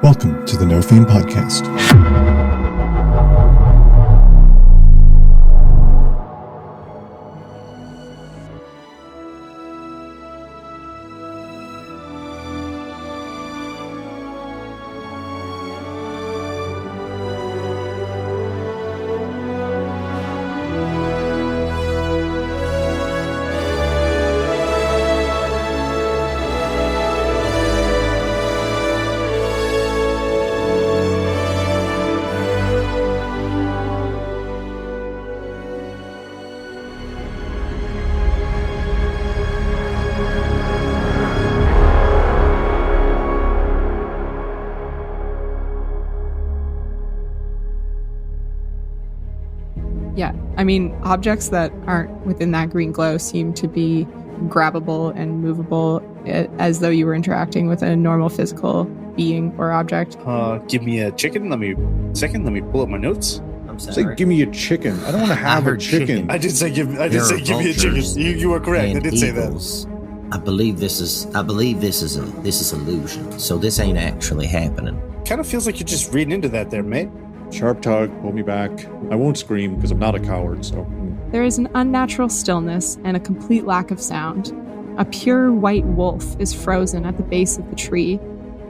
Welcome to the No Theme Podcast. Yeah, I mean, objects that aren't within that green glow seem to be grabbable and movable as though you were interacting with a normal physical being or object. Give me a chicken. Let me pull up my notes. I'm Say, sorry. give me a chicken. I don't want to have a chicken. I did say give me a chicken. You are correct. I did say that. I believe this is illusion. So this ain't actually happening. Kind of feels like you're just reading into that there, mate. Sharp tug, pull me back. I won't scream because I'm not a coward, so... There is an unnatural stillness and a complete lack of sound. A pure white wolf is frozen at the base of the tree,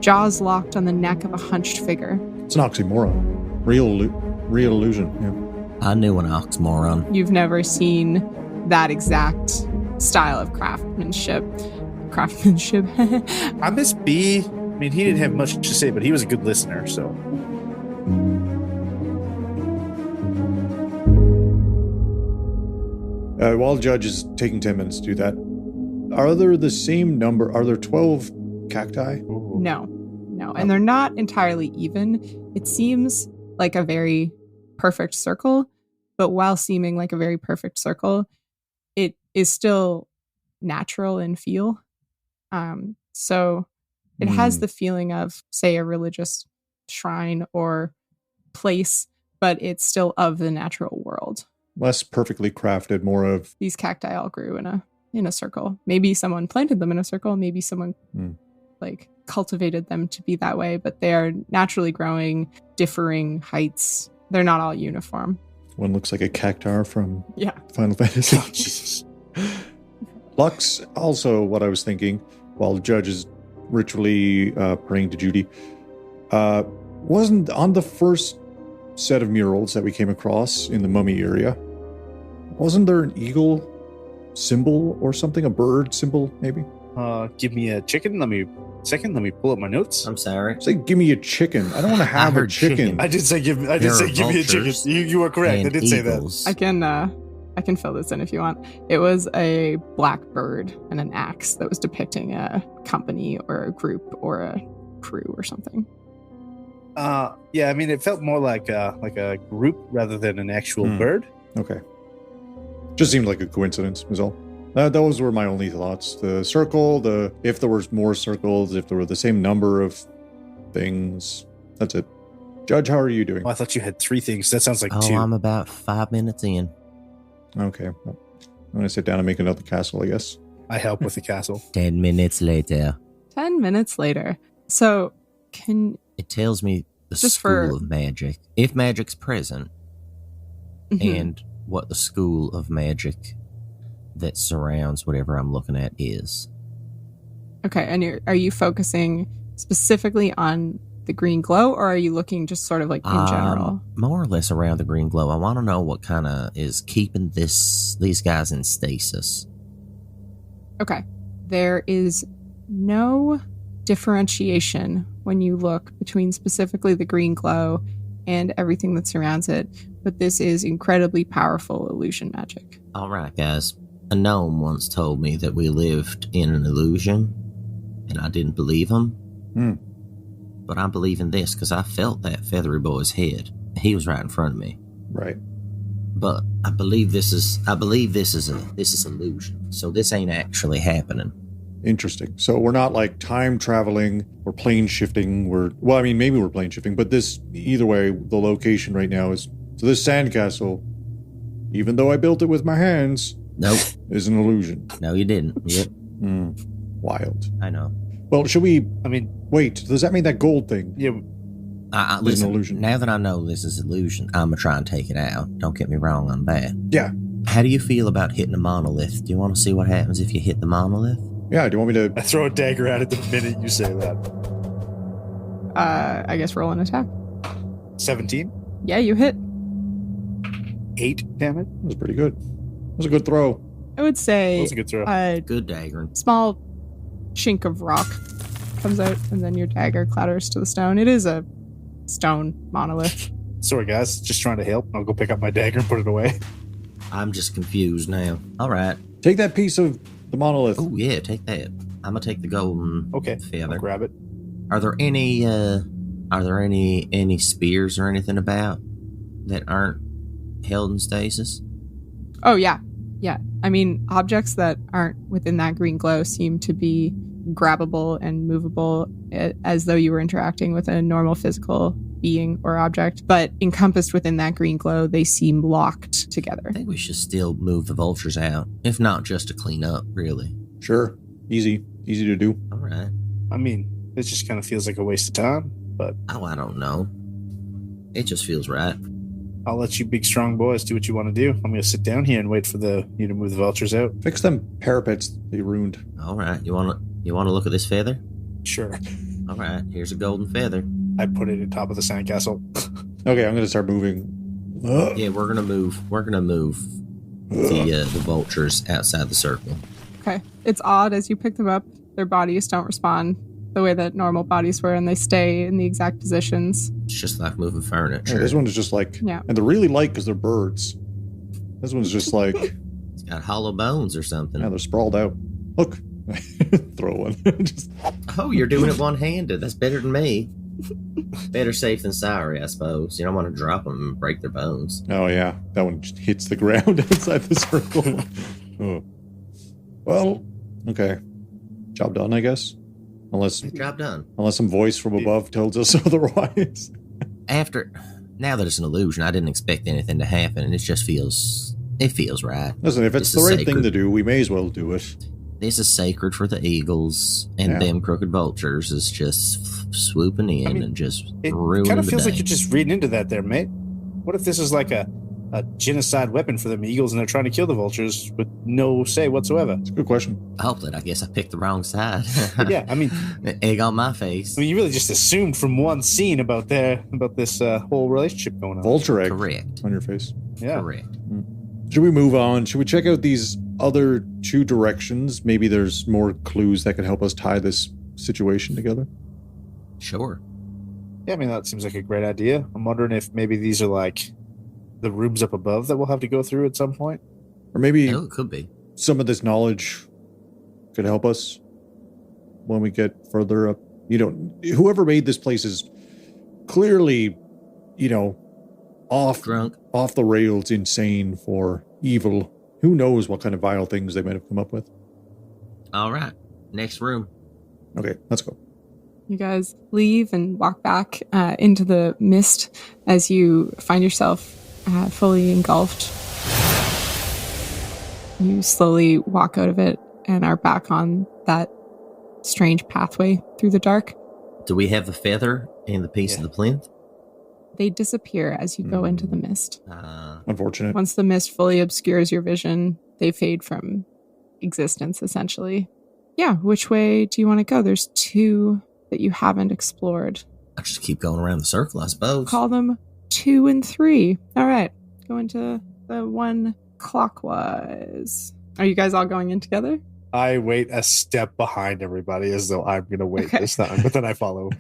jaws locked on the neck of a hunched figure. It's an oxymoron. Real illusion, yeah. I knew an oxymoron. You've never seen that exact style of craftsmanship. I miss B. I mean, he didn't have much to say, but he was a good listener, so... While Judge is taking 10 minutes to do that, are there the same number? Are there 12 cacti? No. And they're not entirely even. It seems like a very perfect circle, but while seeming like a very perfect circle, it is still natural in feel. So it has the feeling of, say, a religious shrine or place, but it's still of the natural world. Less perfectly crafted, more of... These cacti all grew in a circle. Maybe someone planted them in a circle. Maybe someone cultivated them to be that way, but they are naturally growing, differing heights. They're not all uniform. One looks like a cactar from Final Fantasy. Oh, Jesus. Lux, also what I was thinking, while Judge is ritually praying to Judy, wasn't on the first set of murals that we came across in the mummy area, wasn't there an eagle symbol or something? A bird symbol, maybe? Give me a chicken. Let me pull up my notes. I'm sorry. Say, give me a chicken. I don't want to have a chicken. I did say give me a chicken. You are correct. I did say eagles. that. I can fill this in if you want. It was a black bird and an axe that was depicting a company or a group or a crew or something. Yeah, I mean, it felt more like a group rather than an actual bird. Okay. Just seemed like a coincidence, was all. Those were my only thoughts. The circle, if there was more circles, if there were the same number of things. That's it. Judge, how are you doing? Oh, I thought you had 3 things. That sounds like 2. Oh, I'm about 5 minutes in. Okay. Well, I'm going to sit down and make another castle, I guess. I help with the castle. 10 minutes later. 10 minutes later. So, It tells me the Just school of magic. If magic's present, and what the school of magic that surrounds whatever I'm looking at is. Okay, and are you focusing specifically on the green glow, or are you looking just sort of like in general? More or less around the green glow. I want to know what kind of is keeping these guys in stasis. Okay, there is no differentiation when you look between specifically the green glow and everything that surrounds it, but this is incredibly powerful illusion magic. All right, guys. A gnome once told me that we lived in an illusion, and I didn't believe him. But I'm believing this because I felt that feathery boy's head. He was right in front of me. Right. But I believe this is illusion. So this ain't actually happening. Interesting. So we're not like time traveling or plane shifting. Maybe we're plane shifting, but either way, the location right now is, so this sandcastle, even though I built it with my hands, Nope. is an illusion. No, you didn't. Yep. Wild. I know. Well, should we... I mean, Wait, does that mean that gold thing? yeah, Listen, an illusion. now that I know this is illusion, I'm going to try and take it out. Don't get me wrong on that. Yeah. How do you feel about hitting a monolith? Do you want to see what happens if you hit the monolith? Yeah, do you want me to... I throw a dagger at it the minute you say that. I guess roll an attack. 17? Yeah, you hit. 8 damage? That was pretty good. That was a good throw. I would say That was a good throw. a Good dagger. small chink of rock comes out, and then your dagger clatters to the stone. It is a stone monolith. Sorry, guys. Just trying to help. I'll go pick up my dagger and put it away. I'm just confused now. All right. Take that piece of the monolith. Oh, yeah, take that. I'm going to take the golden Okay. feather. I'll grab it. Are there any spears or anything about that aren't held in stasis? Oh, yeah. Yeah. I mean, objects that aren't within that green glow seem to be grabbable and movable as though you were interacting with a normal physical being or object. But encompassed within that green glow, they seem locked together. I think we should still move the vultures out, if not just to clean up, really. Sure. Easy to do. All right. I mean, it just kind of feels like a waste of time, but Oh, I don't know. It just feels right. I'll let you big, strong boys do what you want to do. I'm going to sit down here and wait for you to move the vultures out. Fix them parapets they ruined. All right. You want to look at this feather? Sure. All right. Here's a golden feather. I put it on top of the sandcastle. Okay, I'm going to start moving. Yeah, we're gonna move the vultures outside the circle. Okay. It's odd as you pick them up, their bodies don't respond the way that normal bodies were, and they stay in the exact positions. It's just like moving Yeah, furniture. this one is just like... Yeah. And they're really light because they're birds. This one's just like... It's got hollow bones or something. Yeah, they're sprawled out. Look. Throw one. Just... Oh, you're doing it one-handed. That's better than me. Better safe than sorry, I suppose. You don't want to drop them and break their bones. Oh, yeah. That one just hits the ground outside the circle. Oh. Well, okay. Job done, I guess. Job done. Unless some voice from above tells us otherwise. Now that it's an illusion, I didn't expect anything to happen, and it feels right. Listen, if it's This the is right thing sacred. to do, we may as well do it. This is sacred for the eagles, and Yeah. them crooked vultures is just swooping in I mean, and just It ruining kind of the feels day. like you're just reading into that there, mate. What if this is like a genocide weapon for them eagles and they're trying to kill the vultures with no say whatsoever? It's a good question. I guess I picked the wrong side. Yeah, I mean, Egg on my face. you really just assumed from one scene about this whole relationship going on. Vulture egg Correct. on your face. Yeah. Correct. Should we move on? Should we check out these other two directions? Maybe there's more clues that could help us tie this situation together. Sure. Yeah, I mean, that seems like a great idea. I'm wondering if maybe these are like the rooms up above that we'll have to go through at some point. Or maybe Oh, it could be. some of this knowledge could help us when we get further up. Whoever made this place is clearly, off Drunk. the rails, insane for evil. Who knows what kind of vile things they might have come up with. All right. Next room. Okay, let's go. You guys leave and walk back into the mist as you find yourself fully engulfed. You slowly walk out of it and are back on that strange pathway through the dark. Do we have the feather and the piece of the plinth? They disappear as you go into the mist. Unfortunate. Once the mist fully obscures your vision, they fade from existence, essentially. Yeah, which way do you want to go? There's two that you haven't explored. I just keep going around the circle, I suppose. Call them 2 and 3. All right, go into the one clockwise. Are you guys all going in together? I wait a step behind everybody as though I'm going to wait Okay. this time, but then I follow.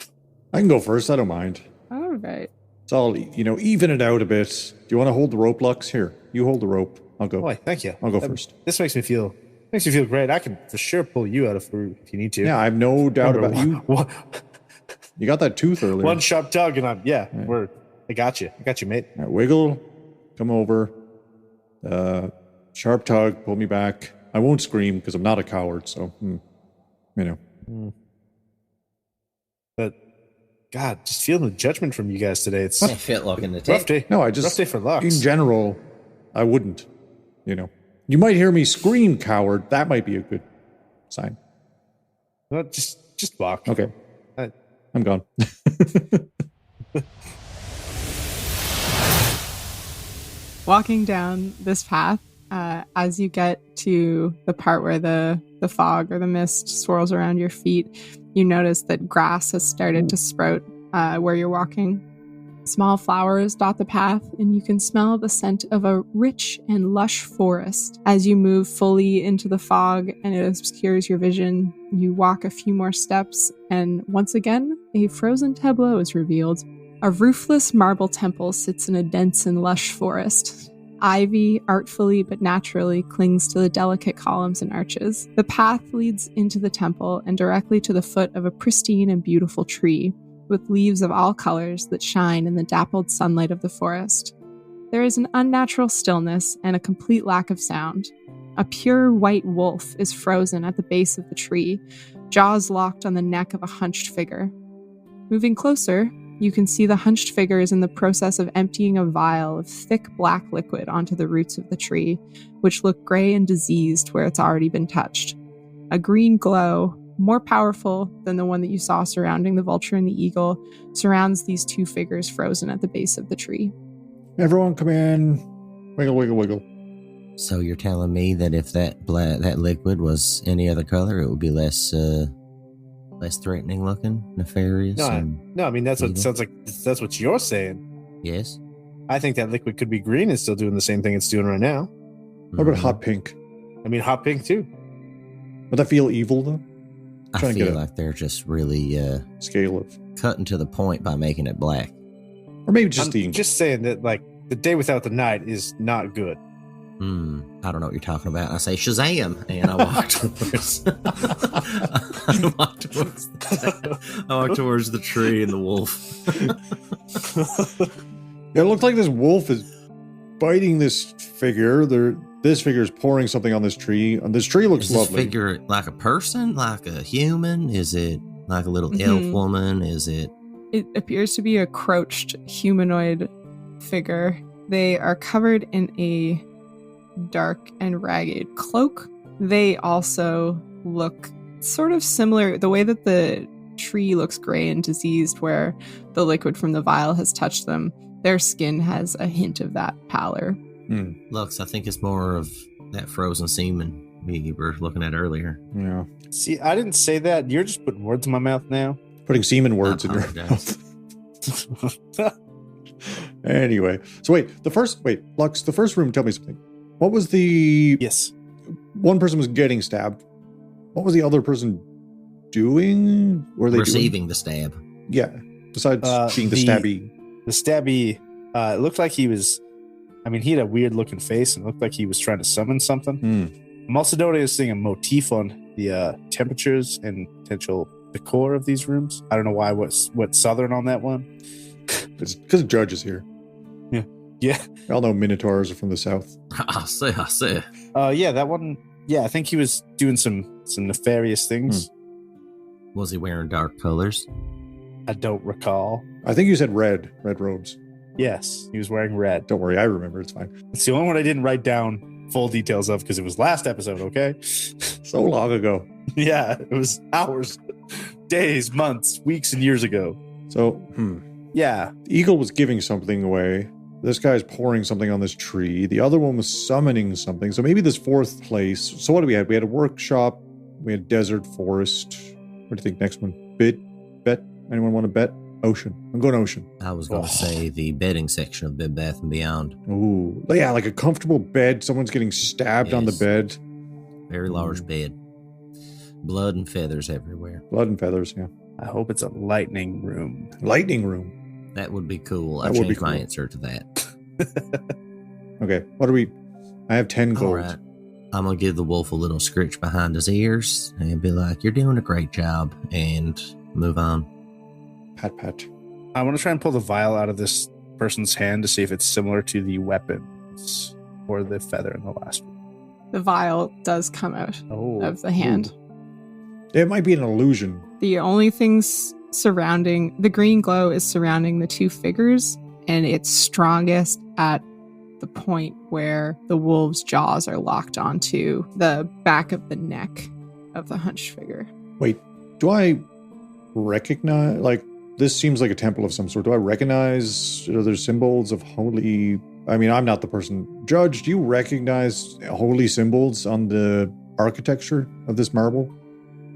I can go first. I don't mind. All right. It's all, even it out a bit. Do you want to hold the rope, Lux? Here, you hold the rope. I'll go. Boy, thank you. I'll go first. This makes me feel great. I can for sure pull you out if you need to. Yeah, I have no doubt about you. One, You got that tooth earlier. one sharp tug and I got you. I got you, mate. All right, wiggle. Come over. Sharp tug. Pull me back. I won't scream because I'm not a coward. So, But God, just feeling the judgment from you guys today. It's I felt like in the rough day. No, rough day for Lux. in general, I wouldn't. You might hear me scream, coward. That might be a good sign. Well, just Just walk. Okay. I- I'm gone. Walking down this path, as you get to the part where the fog or the mist swirls around your feet, you notice that grass has started to sprout where you're walking. Small flowers dot the path, and you can smell the scent of a rich and lush forest. As you move fully into the fog and it obscures your vision, you walk a few more steps, and once again, a frozen tableau is revealed. A roofless marble temple sits in a dense and lush forest. Ivy, artfully but naturally, clings to the delicate columns and arches. The path leads into the temple and directly to the foot of a pristine and beautiful tree, with leaves of all colors that shine in the dappled sunlight of the forest. There is an unnatural stillness and a complete lack of sound. A pure white wolf is frozen at the base of the tree, jaws locked on the neck of a hunched figure. Moving closer, you can see the hunched figure is in the process of emptying a vial of thick black liquid onto the roots of the tree, which look gray and diseased where it's already been touched. A green glow, more powerful than the one that you saw surrounding the vulture and the eagle, surrounds these two figures frozen at the base of the tree. Everyone come in. Wiggle, wiggle, wiggle. So you're telling me that if that liquid was any other color, it would be less threatening looking, nefarious? No, I mean, that's what it sounds like. That's what you're saying. Yes. I think that liquid could be green and still doing the same thing it's doing right now. What about hot pink? I mean, hot pink too. Would that feel evil though? I feel like they're just really scale of cutting to the point by making it black. Or maybe just I'm just saying that, like, the day without the night is not good. I don't know what you're talking about. I say Shazam, and I walk towards. I walk towards the tree and the wolf. Yeah, it looks like this wolf is biting this figure. This figure is pouring something on this tree, and this tree looks Is this lovely. figure like a person, like a human? Is it like a little elf woman? Is it? It appears to be a crouched humanoid figure. They are covered in a dark and ragged cloak. They also look sort of similar. The way that the tree looks gray and diseased where the liquid from the vial has touched them, their skin has a hint of that pallor. Lux, I think it's more of that frozen semen we were looking at earlier. Yeah. See, I didn't say that. You're just putting words in my mouth now. Putting semen words in your mouth. Anyway, so Lux, the first room, tell me something. What was the... Yes. One person was getting stabbed. What was the other person doing? Were they receiving the stab? Yeah. Besides being the stabby. The stabby, it looked like he was... I mean, he had a weird looking face and looked like he was trying to summon something. I'm also noticing a motif on the temperatures and potential decor of these rooms. I don't know why. What's southern on that one? It's because Judge is here. Yeah. Y'all know Minotaurs are from the south. I say. Yeah, that one. Yeah, I think he was doing some nefarious things. Was he wearing dark colors? I don't recall. I think you said red robes. Yes, he was wearing red. Don't worry, I remember. It's fine. It's the only one I didn't write down full details of because it was last episode, okay? So long ago. Yeah, it was hours, days, months, weeks, and years ago. So, Yeah. The eagle was giving something away. This guy's pouring something on this tree. The other one was summoning something. So maybe this fourth place. So what do we have? We had a workshop. We had desert, forest. What do you think next one? Bet? Anyone want to bet? Ocean. I'm going ocean. I was going to say the bedding section of Bed Bath & Beyond. Ooh. Yeah, like a comfortable bed. Someone's getting stabbed on the bed. Very large bed. Blood and feathers everywhere. Blood and feathers, yeah. I hope it's a lightning room. Lightning room. That would be cool. I changed my answer to that. Okay, what are we... I have 10 gold. All right. I'm going to give the wolf a little scritch behind his ears and be like, you're doing a great job, and move on. Pat. I want to try and pull the vial out of this person's hand to see if it's similar to the weapons or the feather in the last one. The vial does come out of the hand. It might be an illusion. The only things surrounding... The green glow is surrounding the two figures, and it's strongest at the point where the wolf's jaws are locked onto the back of the neck of the hunched figure. Wait, do I recognize, like, this seems like a temple of some sort. Do I recognize other symbols of holy? I mean, I'm not the person. Judge, do you recognize holy symbols on the architecture of this marble?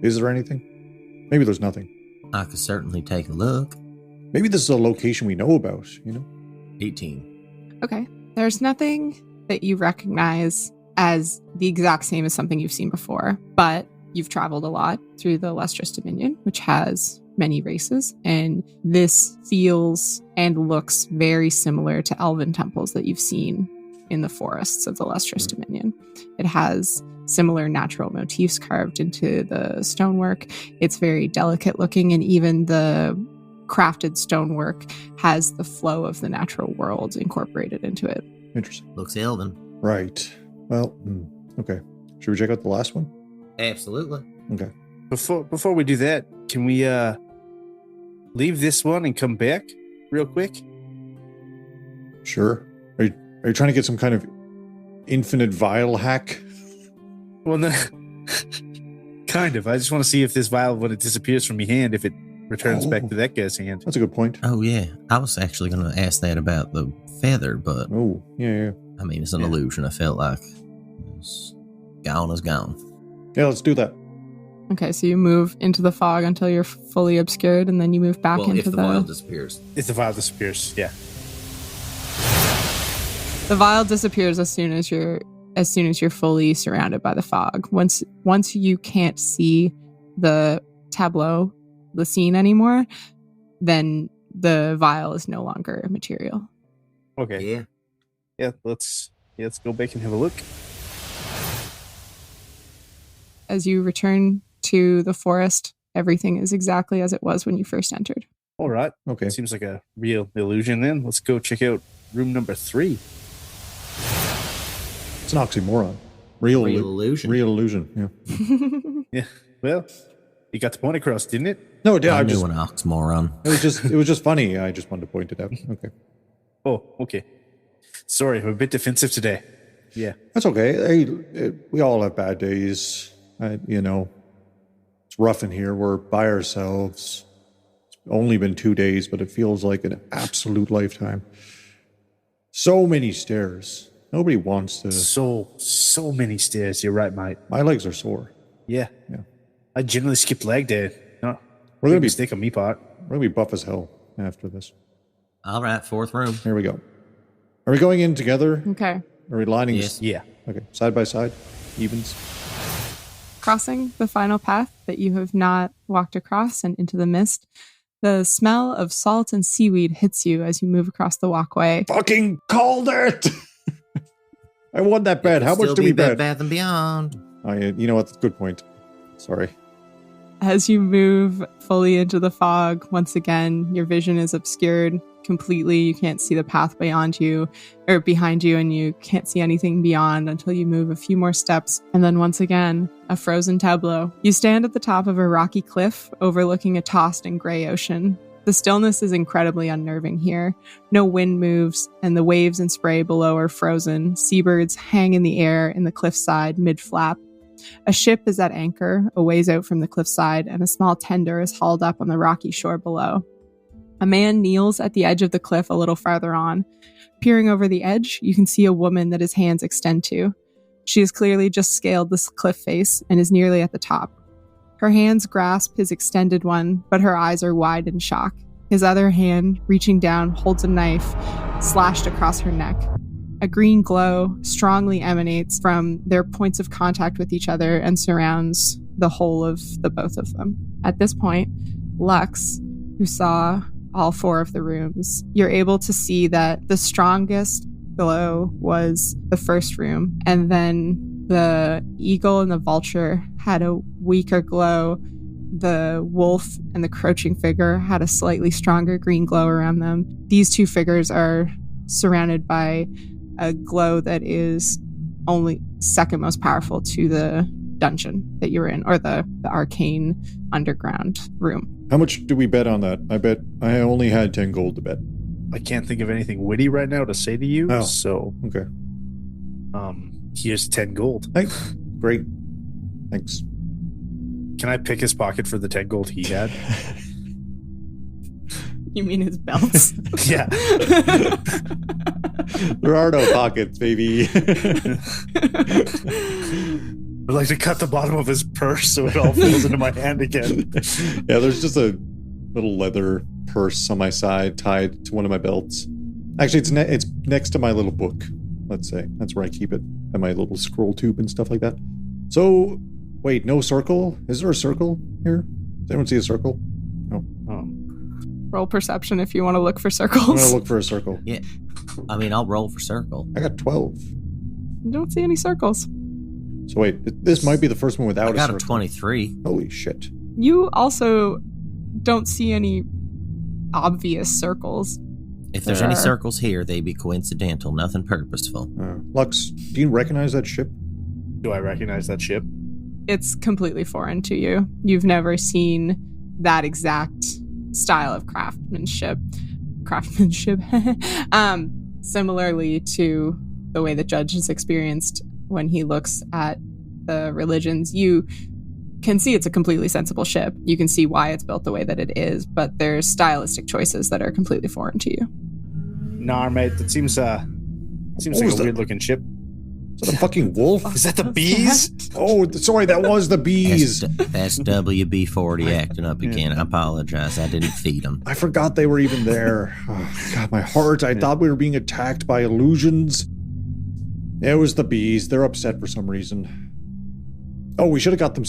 Is there anything? Maybe there's nothing. I could certainly take a look. Maybe this is a location we know about, 18. Okay. There's nothing that you recognize as the exact same as something you've seen before, but you've traveled a lot through the Lustrous Dominion, which has many races, and this feels and looks very similar to elven temples that you've seen in the forests of the Lustrous Dominion. It has similar natural motifs carved into the stonework. It's very delicate looking, and even the crafted stonework has the flow of the natural world incorporated into it. Interesting. Looks elven. Right. Well, okay. Should we check out the last one? Absolutely. Okay. Before we do that, can we leave this one and come back real quick? Sure. Are you trying to get some kind of infinite vial hack? Well, no. Kind of. I just want to see if this vial, when it disappears from your hand, if it returns back to that guy's hand. That's a good point. Oh, yeah. I was actually going to ask that about the feather, but... Oh, yeah. I mean, it's an illusion. I felt like it's gone is gone. Yeah, let's do that. Okay, so you move into the fog until you're fully obscured, and then you move back into if the vial disappears. If the vial disappears, yeah. The vial disappears as soon as you're fully surrounded by the fog. Once you can't see the tableau, the scene anymore, then the vial is no longer material. Okay. Yeah. Let's go back and have a look. As you return to the forest, everything is exactly as it was when you first entered. All right. Okay. Seems like a real illusion then. Let's go check out room number 3. It's an oxymoron. Real illusion. Real illusion, yeah. Yeah. Well, you got the point across, didn't it? No, it did. I knew an oxymoron. It was just funny. I just wanted to point it out. Okay. Oh, okay. Sorry, I'm a bit defensive today. Yeah. That's okay. We all have bad days. It's rough in here. We're by ourselves. It's only been 2 days, but it feels like an absolute lifetime. So many stairs. Nobody wants to. So many stairs. You're right, mate. My legs are sore. Yeah. I generally skipped leg day. No, We're gonna be mistake on me part. We're gonna be buff as hell after this. All right, 4th room. Here we go. Are we going in together? Okay. Are we lining? Yes. Yeah. Okay. Side by side. Evens. Crossing the final path that you have not walked across and into the mist, the smell of salt and seaweed hits you as you move across the walkway. Fucking called it. I want that bed. How much do we bet? Bath and Beyond. You know what? That's a good point. Sorry. As you move fully into the fog, once again, your vision is obscured completely. You can't see the path behind you, and you can't see anything beyond until you move a few more steps. And then once again, a frozen tableau. You stand at the top of a rocky cliff overlooking a tossed and gray ocean. The stillness is incredibly unnerving here. No wind moves, and the waves and spray below are frozen. Seabirds hang in the air in the cliffside mid-flap. A ship is at anchor, a ways out from the cliffside, and a small tender is hauled up on the rocky shore below. A man kneels at the edge of the cliff a little farther on. Peering over the edge, you can see a woman that his hands extend to. She has clearly just scaled this cliff face and is nearly at the top. Her hands grasp his extended one, but her eyes are wide in shock. His other hand, reaching down, holds a knife slashed across her neck. A green glow strongly emanates from their points of contact with each other and surrounds the whole of the both of them. At this point, Lux, who saw all 4 of the rooms, you're able to see that the strongest glow was the first room, and then the eagle and the vulture had a weaker glow. The wolf and the crouching figure had a slightly stronger green glow around them. These 2 figures are surrounded by a glow that is only second most powerful to the dungeon that you're in, or the arcane underground room. How much do we bet on that? I bet I only had 10 gold to bet. I can't think of anything witty right now to say to you. Oh, so okay. Here's 10 gold. Hey, great. Thanks. Can I pick his pocket for the 10 gold he had? You mean his belts? Yeah. There are no pockets, baby. I'd like to cut the bottom of his purse so it all falls into my hand again. Yeah, there's just a little leather purse on my side tied to one of my belts. Actually, it's next to my little book, let's say. That's where I keep it, and my little scroll tube and stuff like that. So, wait, no circle? Is there a circle here? Does anyone see a circle? No. Roll perception if you want to look for I'm circles. going to look for a circle. Yeah. I mean, I'll roll for circle. I got 12. You don't see any circles. So wait, this might be the first one without I a got circle. a 23. Holy shit. You also don't see any obvious circles. If there's any circles here, they be coincidental, nothing purposeful. Lux, do you recognize that ship? Do I recognize that ship? It's completely foreign to you. You've never seen that exact style of craftsmanship. Similarly to the way the judge has experienced when he looks at the religions, you can see it's a completely sensible ship. You can see why it's built the way that it is, but there's stylistic choices that are completely foreign to you. Nah, mate, that seems like a weird looking ship. Is that a fucking wolf? Is that the bees? Oh, sorry, that was the bees. That's WB-40 acting up again. I apologize. I didn't feed them. I forgot they were even there. Oh, God, my heart. I thought we were being attacked by illusions. It was the bees. They're upset for some reason. Oh, we should have got them...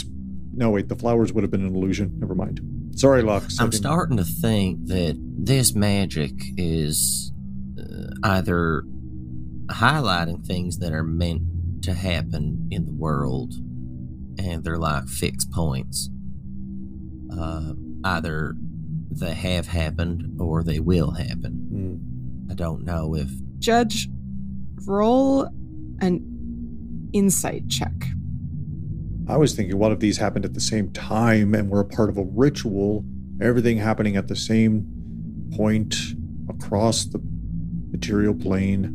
No, wait, the flowers would have been an illusion. Never mind. Sorry, Lux. I'm starting to think that this magic is either highlighting things that are meant to happen in the world, and they're like fixed points. Either they have happened or they will happen. I don't know if... Judge, roll an insight check. I was thinking, what if these happened at the same time and were a part of a ritual? Everything happening at the same point across the material plane.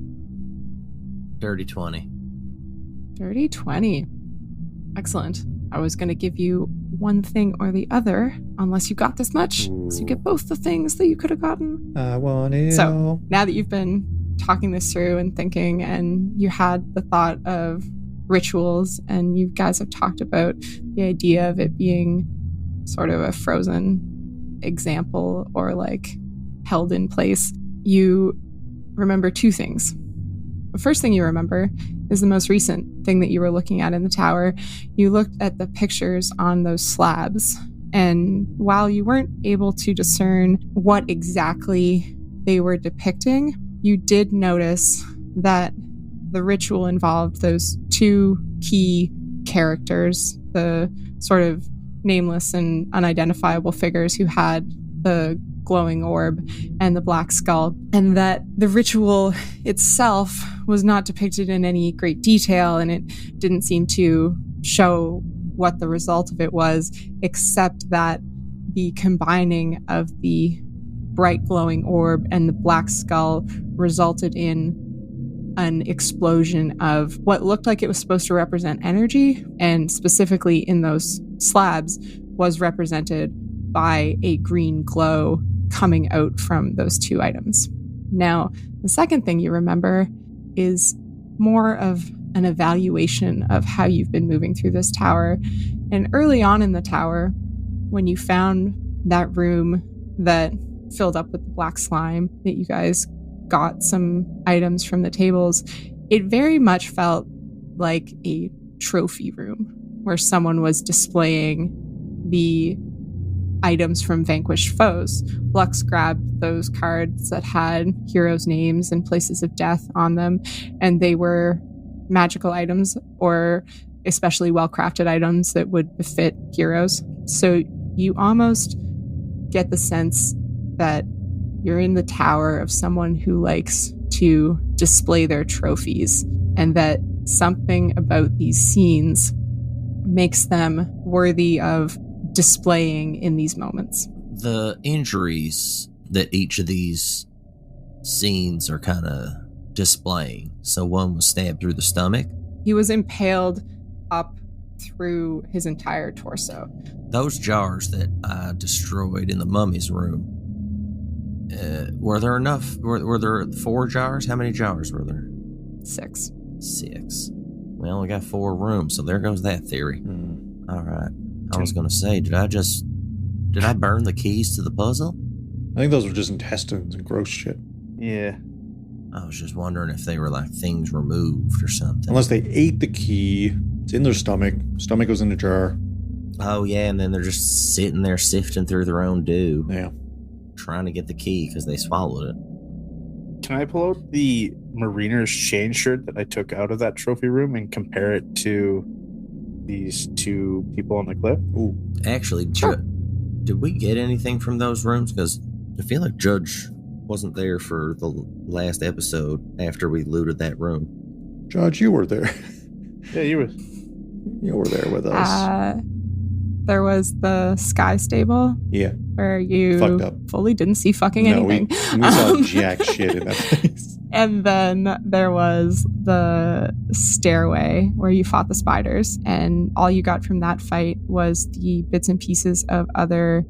Dirty 20. Dirty 20. Excellent. I was going to give you one thing or the other, unless you got this much. Ooh. So you get both the things that you could have gotten. I want it So all. now that you've been talking this through and thinking, and you had the thought of rituals, and you guys have talked about the idea of it being sort of a frozen example or like held in place, you remember two things. The first thing you remember is the most recent thing that you were looking at in the tower. You looked at the pictures on those slabs, and while you weren't able to discern what exactly they were depicting, you did notice that the ritual involved those two key characters, the sort of nameless and unidentifiable figures who had the glowing orb and the black skull, and that the ritual itself was not depicted in any great detail, and it didn't seem to show what the result of it was, except that the combining of the bright glowing orb and the black skull resulted in an explosion of what looked like it was supposed to represent energy, and specifically in those slabs was represented by a green glow coming out from those two items. Now, the second thing you remember is more of an evaluation of how you've been moving through this tower. And early on in the tower, when you found that room that filled up with the black slime, that you guys got some items from the tables, it very much felt like a trophy room where someone was displaying the items from vanquished foes. Lux grabbed those cards that had heroes' names and places of death on them, and they were magical items or especially well-crafted items that would befit heroes. So you almost get the sense that you're in the tower of someone who likes to display their trophies, and that something about these scenes makes them worthy of displaying in these moments. The injuries that each of these scenes are kind of displaying. So one was stabbed through the stomach. He was impaled up through his entire torso. Those jars that I destroyed in the mummy's room, Were there enough? Were there 4 jars? How many jars were there? 6. 6. We only got 4 rooms, so there goes that theory. All right. I was going to say, did I burn the keys to the puzzle? I think those were just intestines and gross shit. Yeah. I was just wondering if they were like things removed or something. Unless they ate the key, it's in their stomach. Stomach goes in a jar. Oh, yeah, and then they're just sitting there sifting through their own dew. Yeah. Trying to get the key because they swallowed it. Can I pull out the Mariner's chain shirt that I took out of that trophy room and compare it to these 2 people on the cliff? Ooh. Actually, did we get anything from those rooms? Because I feel like Judge wasn't there for the last episode after we looted that room. Judge, you were there. Yeah, you were there with us. There was the Sky Stable. Yeah. Where you fucked up. Fully didn't see fucking anything. We saw jack shit in that place. And then there was the stairway where you fought the spiders, and all you got from that fight was the bits and pieces of other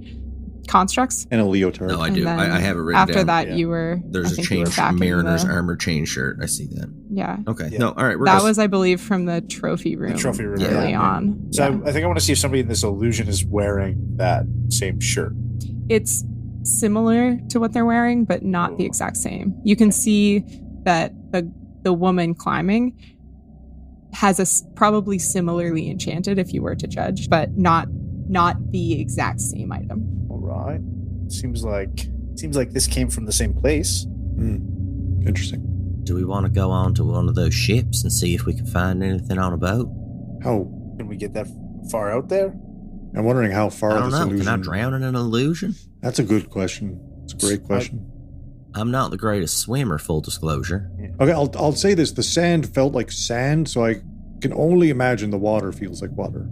constructs. And a leotard. No, I do. I have it written down. After that, you were... There's a chain Mariner's armor chain shirt. I see that. Yeah. Okay. Yeah. No, all right. That was, I believe, from the trophy room. The trophy room. Early on. So I think I want to see if somebody in this illusion is wearing that same shirt. It's similar to what they're wearing, but not the exact same. You can see that the woman climbing has probably similarly enchanted if you were to judge, but not the exact same item. All right. Seems like this came from the same place. Interesting. Do we want to go on to one of those ships and see if we can find anything on a boat? How? Can we get that far out there? I'm wondering how far I don't this know. illusion... Can I drown in an illusion? That's a good question. It's a great question. I'm not the greatest swimmer, full disclosure. Yeah. Okay, I'll say this. The sand felt like sand, so I can only imagine the water feels like water.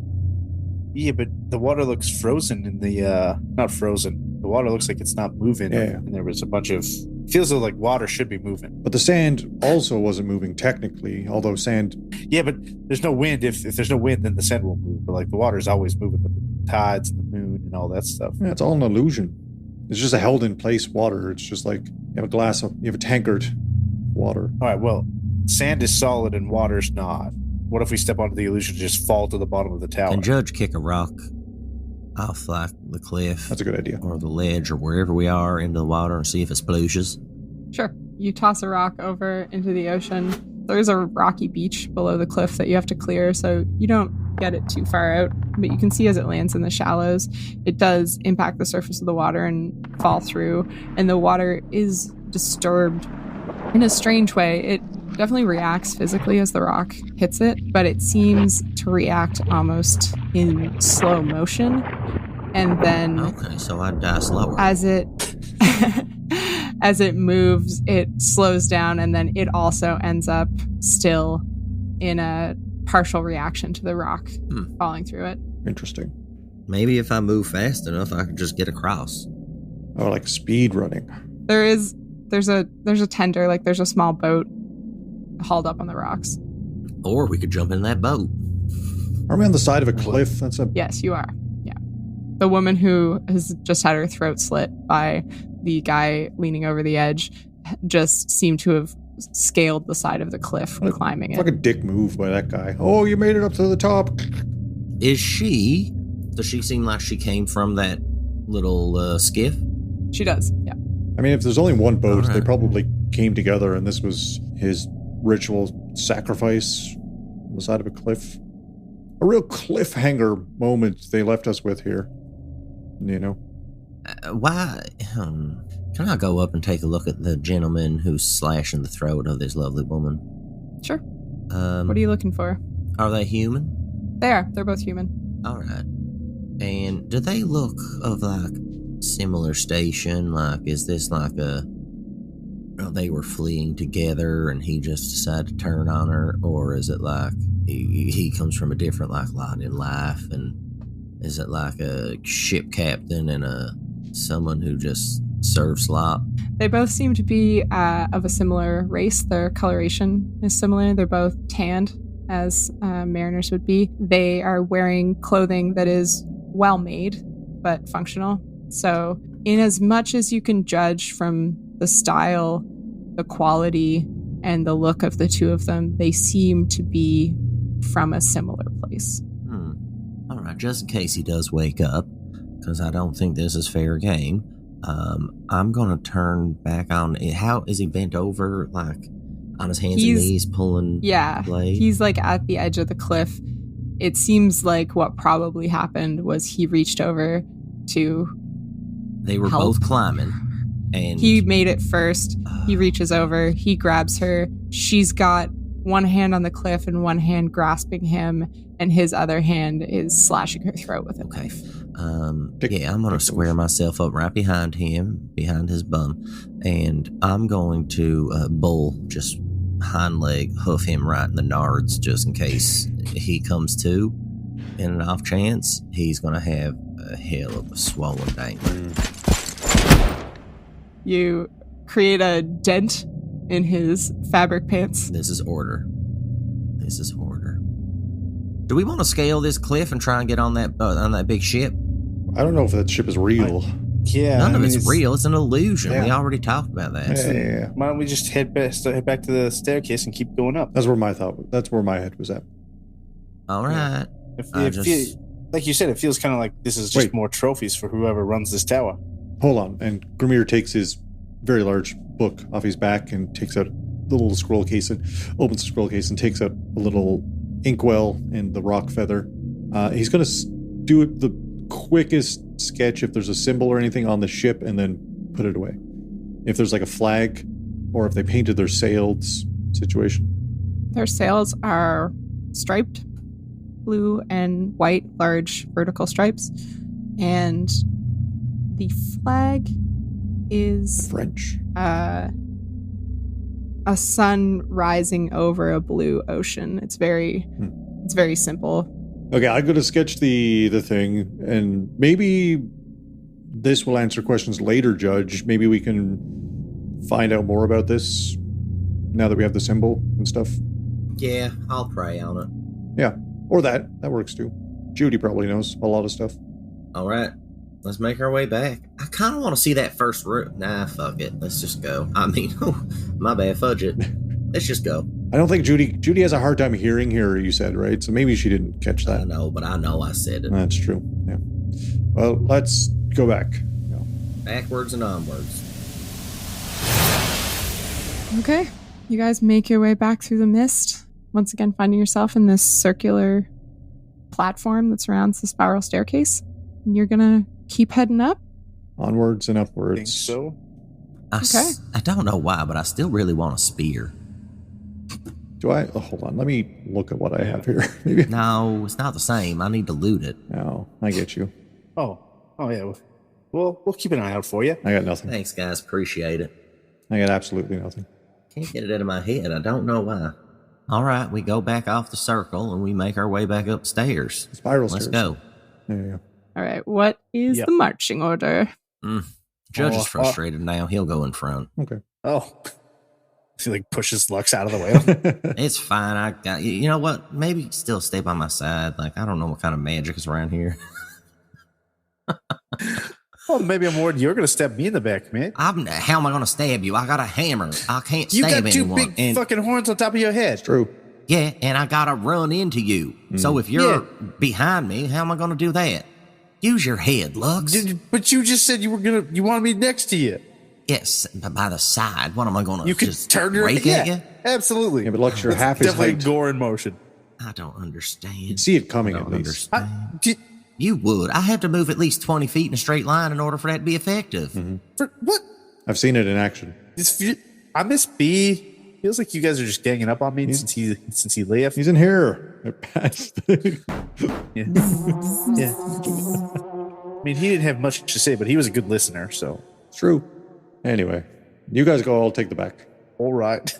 Yeah, but the water looks frozen in the... Not frozen. The water looks like it's not moving. Yeah. And there was a bunch of... Feels like water should be moving. But the sand also wasn't moving technically, although sand... Yeah, but there's no wind. If there's no wind, then the sand won't move. But the water is always moving with the tides and the moon and all that stuff. Yeah, it's all an illusion. It's just a held in place water. It's just like you have a tankard water. All right, well, sand is solid and water's not. What if we step onto the illusion and just fall to the bottom of the tower? Can Judge kick a rock off the cliff? That's a good idea. Or the ledge or wherever we are into the water and see if it splooshes? Sure. You toss a rock over into the ocean. There's a rocky beach below the cliff that you have to clear, so you don't get it too far out, but you can see as it lands in the shallows, it does impact the surface of the water and fall through, and the water is disturbed in a strange way. It definitely reacts physically as the rock hits it, but it seems to react almost in slow motion, and then okay, so I'd die slower. As it moves, it slows down, and then it also ends up still in a partial reaction to the rock falling through it. Interesting. Maybe if I move fast enough, I could just get across. Oh, like speed running. There's a tender, there's a small boat hauled up on the rocks. Or we could jump in that boat. Are we on the side of a cliff? Yes, you are. Yeah. The woman who has just had her throat slit by the guy leaning over the edge just seemed to have scaled the side of the cliff when climbing it. Like a dick move by that guy. Oh, you made it up to the top. Does she seem like she came from that little skiff? She does, yeah. I mean, if there's only one boat, right. They probably came together and this was his ritual sacrifice on the side of a cliff. A real cliffhanger moment they left us with here. You know? Why? Can I go up and take a look at the gentleman who's slashing the throat of this lovely woman? Sure. What are you looking for? Are they human? They are. They're both human. All right. And do they look of similar station? Is this they were fleeing together and he just decided to turn on her? Or is it he comes from a different lot in life? And is it a ship captain and someone who just serves slop? They both seem to be of a similar race. Their coloration is similar. They're both tanned, as mariners would be. They are wearing clothing that is well made, but functional. So in as much as you can judge from the style, the quality, and the look of the two of them, they seem to be from a similar place. All right, just in case he does wake up, because I don't think this is fair game, I'm going to turn back on. How is he bent over, like on his hands and knees, pulling the blade? He's like at the edge of the cliff. It seems like what probably happened was he reached over to They were help. both climbing. And he made it first. He reaches over. He grabs her. She's got one hand on the cliff and one hand grasping him, and his other hand is slashing her throat with a knife. I'm going to square myself up right behind him, behind his bum, and I'm going to bull, just hind leg, hoof him right in the nards just in case he comes to. In an off chance, he's going to have a hell of a swollen dangler. You create a dent in his fabric pants. This is order. Do we want to scale this cliff and try and get on that big ship? I don't know if that ship is real. None of it's real. It's an illusion. Yeah. We already talked about that. Yeah. Why don't we just head back to the staircase and keep going up? That's where my head was at. All right. Like you said, it feels kind of like this is just more trophies for whoever runs this tower. Hold on. And Grimmier takes his very large book off his back and takes out the little scroll case and opens the scroll case and takes out a little inkwell and the rock feather. He's going to do the quickest sketch if there's a symbol or anything on the ship and then put it away. If there's like a flag or if they painted their sails situation. Their sails are striped, blue and white, large vertical stripes. And the flag is French. A sun rising over a blue ocean. It's very simple. Okay, I'm going to sketch the thing, and maybe this will answer questions later, Judge. Maybe we can find out more about this now that we have the symbol and stuff. Yeah, I'll pray on it. Yeah, or that works too. Judy probably knows a lot of stuff. All right, let's make our way back. I kind of want to see that first room. Nah, fuck it. Let's just go. I mean, my bad, fudge it. Let's just go. I don't think Judy has a hard time hearing here, you said, right? So maybe she didn't catch that. I know I said it. That's true, yeah. Well, let's go back. Yeah. Backwards and onwards. Okay, you guys make your way back through the mist, once again finding yourself in this circular platform that surrounds the spiral staircase. And you're gonna keep heading up? Onwards and upwards. I think so. I don't know why, but I still really want a spear. Do I? Oh, hold on. Let me look at what I have here. Maybe. No, it's not the same. I need to loot it. No, I get you. Oh yeah. Well, we'll keep an eye out for you. I got nothing. Thanks, guys. Appreciate it. I got absolutely nothing. Can't get it out of my head. I don't know why. All right, we go back off the circle and we make our way back upstairs. Spiral Let's stairs. go. There you go. All right, what is the marching order? Judge is frustrated now. He'll go in front. Okay. Oh. He like pushes Lux out of the way. It's fine. I got you. You know what? Maybe still stay by my side. Like, I don't know what kind of magic is around here. Well, maybe I'm worried you're going to stab me in the back, man. How am I going to stab you? I got a hammer. I can't You stab got two anyone. big fucking horns on top of your head. It's true. Yeah, and I got to run into you. So if you're behind me, how am I going to do that? Use your head, Lux. But you just said you wanted me next to you. Yes, but by the side. What am I going to You could just turn your rake head. at you? Absolutely. Yeah, but Lux, you're half his definitely height. gore in motion. I don't understand. You'd see it coming I at don't least. understand. You would. I have to move at least 20 feet in a straight line in order for that to be effective. For what? I've seen it in action. I miss B. Feels like you guys are just ganging up on me since he left. He's in here. They're past. Yeah. I mean, he didn't have much to say, but he was a good listener, so. It's true. Anyway, you guys go. I'll take the back. All right.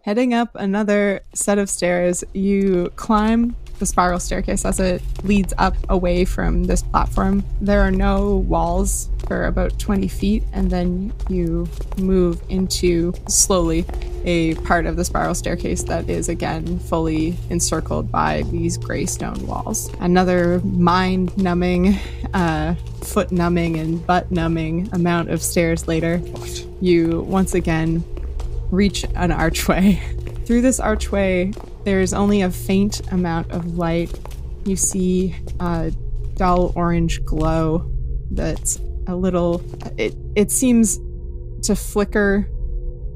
Heading up another set of stairs, you climb the spiral staircase as it leads up away from this platform. There are no walls for about 20 feet, and then you move into, slowly, a part of the spiral staircase that is again fully encircled by these gray stone walls. Another mind-numbing, foot-numbing, and butt-numbing amount of stairs later, you once again reach an archway. Through this archway, there's only a faint amount of light. You see a dull orange glow that's a little... It seems to flicker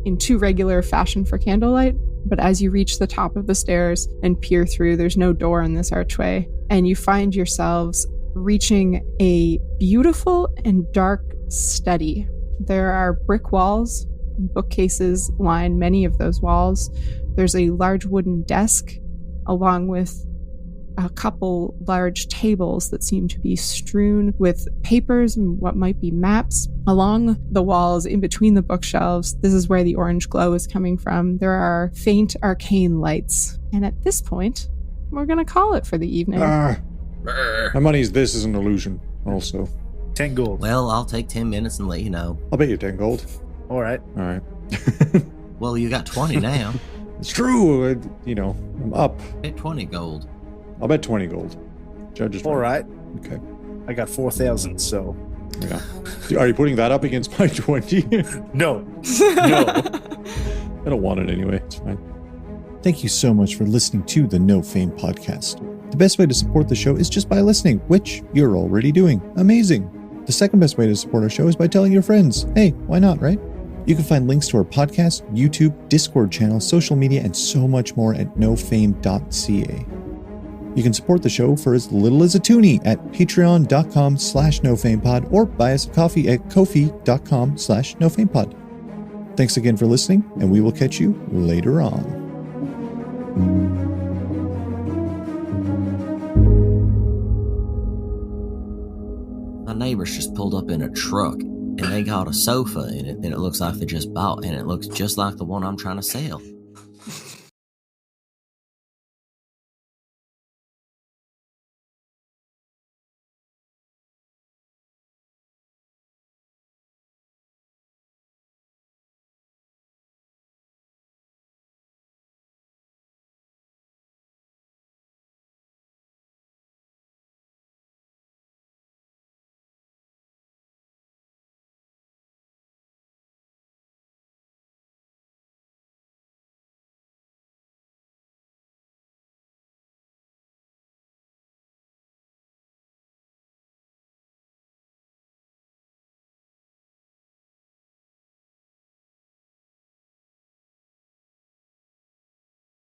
in too regular fashion for candlelight, but as you reach the top of the stairs and peer through, there's no door in this archway, and you find yourselves reaching a beautiful and dark study. There are brick walls, and bookcases line many of those walls. There's a large wooden desk, along with a couple large tables that seem to be strewn with papers and what might be maps. Along the walls, in between the bookshelves, this is where the orange glow is coming from, there are faint arcane lights. And at this point, we're going to call it for the evening. My money's this is an illusion, also. 10 gold. Well, I'll take 10 minutes and let you know. I'll bet you 10 gold. All right. All right. Well, you got 20 now. It's true. I'm up. Bet 20 gold. I'll bet 20 gold. Judge is All right. Okay. I got 4,000, so. Yeah. Are you putting that up against my 20? No. No. I don't want it anyway. It's fine. Thank you so much for listening to the No Fame podcast. The best way to support the show is just by listening, which you're already doing. Amazing. The second best way to support our show is by telling your friends. Hey, why not, right? You can find links to our podcast, YouTube, Discord channel, social media, and so much more at nofame.ca. You can support the show for as little as a toonie at patreon.com/nofamepod or buy us a coffee at ko-fi.com/nofamepod. Thanks again for listening, and we will catch you later on. My neighbors just pulled up in a truck, and they got a sofa in it that it looks like they just bought, and it looks just like the one I'm trying to sell.